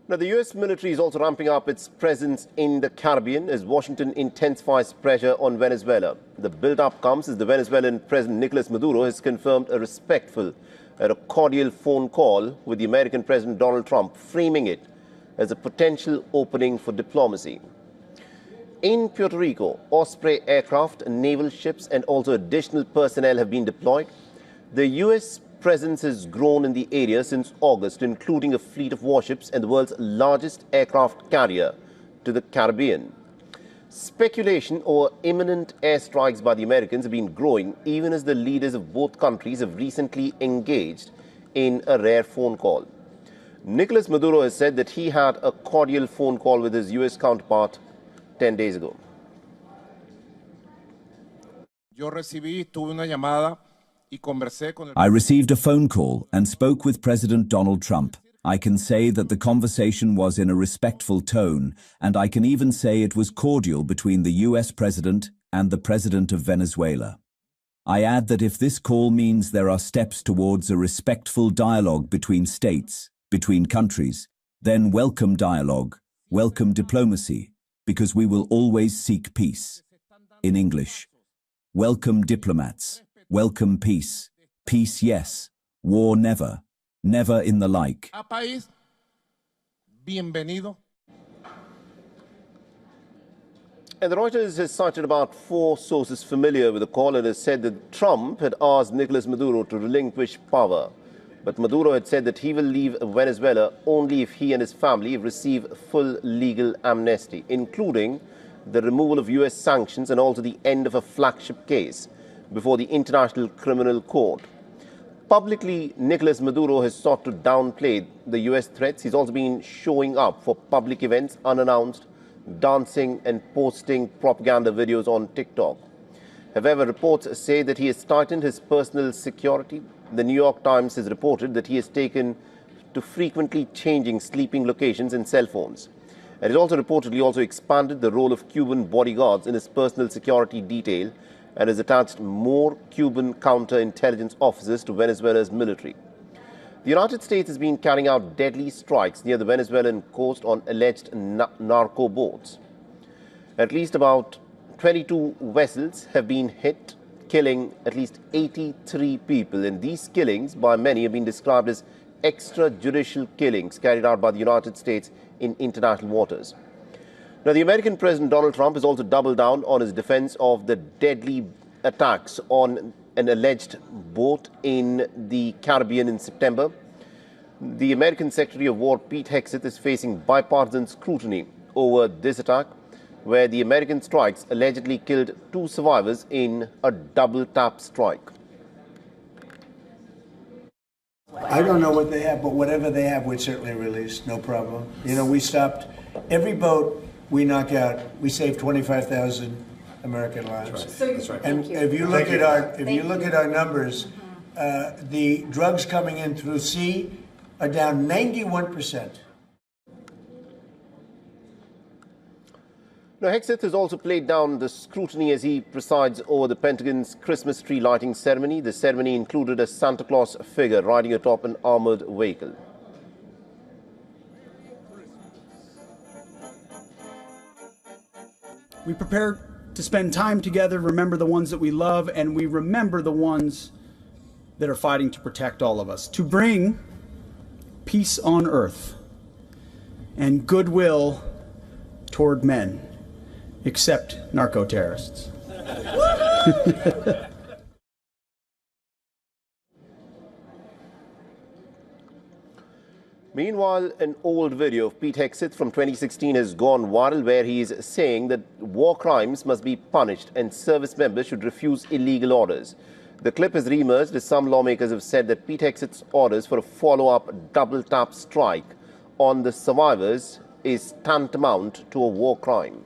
Now, the US military is also ramping up its presence in the Caribbean as Washington intensifies pressure on Venezuela. The build-up comes as the Venezuelan President Nicolás Maduro has confirmed a respectful and a cordial phone call with the American President Donald Trump, framing it as a potential opening for diplomacy. In Puerto Rico, Osprey aircraft, naval ships and also additional personnel have been deployed. The US presence has grown in the area since August, including a fleet of warships and the world's largest aircraft carrier to the Caribbean. Speculation over imminent airstrikes by the Americans have been growing, even as the leaders of both countries have recently engaged in a rare phone call. Nicolás Maduro has said that he had a cordial phone call with his US counterpart 10 days ago. I received a phone call and spoke with President Donald Trump. I can say that the conversation was in a respectful tone, and I can even say it was cordial between the US President and the President of Venezuela. I add that if this call means there are steps towards a respectful dialogue between states, between countries, then welcome dialogue, welcome diplomacy, because we will always seek peace. In English, welcome diplomats. Welcome peace. Peace, yes. War, never. Never in the like. Bienvenido. And the Reuters has cited about 4 sources familiar with the call and has said that Trump had asked Nicolás Maduro to relinquish power. But Maduro had said that he will leave Venezuela only if he and his family receive full legal amnesty, including the removal of US sanctions and also the end of a flagship case before the International Criminal Court. Publicly, Nicolás Maduro has sought to downplay the US threats. He's also been showing up for public events unannounced, dancing and posting propaganda videos on TikTok. However, reports say that he has tightened his personal security. The New York Times has reported that he has taken to frequently changing sleeping locations and cell phones. And has also reportedly expanded the role of Cuban bodyguards in his personal security detail and has attached more Cuban counterintelligence officers to Venezuela's military. The United States has been carrying out deadly strikes near the Venezuelan coast on alleged narco boats. At least about 22 vessels have been hit, killing at least 83 people. And these killings, by many, have been described as extrajudicial killings carried out by the United States in international waters. Now, the American President Donald Trump has also doubled down on his defense of the deadly attacks on an alleged boat in the Caribbean in September. The American Secretary of War, Pete Hegseth, is facing bipartisan scrutiny over this attack, where the American strikes allegedly killed 2 survivors in a double-tap strike. I don't know what they have, but whatever they have, we'd certainly release, no problem. You know, we stopped every boat we knock out. We save 25,000 American lives. That's right. That's right. And if you look at our numbers, the drugs coming in through sea are down 91%. Now, Hegseth has also played down the scrutiny as he presides over the Pentagon's Christmas tree lighting ceremony. The ceremony included a Santa Claus figure riding atop an armored vehicle. We prepare to spend time together, remember the ones that we love, and we remember the ones that are fighting to protect all of us, to bring peace on earth and goodwill toward men, except narco-terrorists. Meanwhile, an old video of Pete Hegseth from 2016 has gone viral, where he is saying that war crimes must be punished and service members should refuse illegal orders. The clip has re-emerged as some lawmakers have said that Pete Hegseth's orders for a follow-up double-tap strike on the survivors is tantamount to a war crime.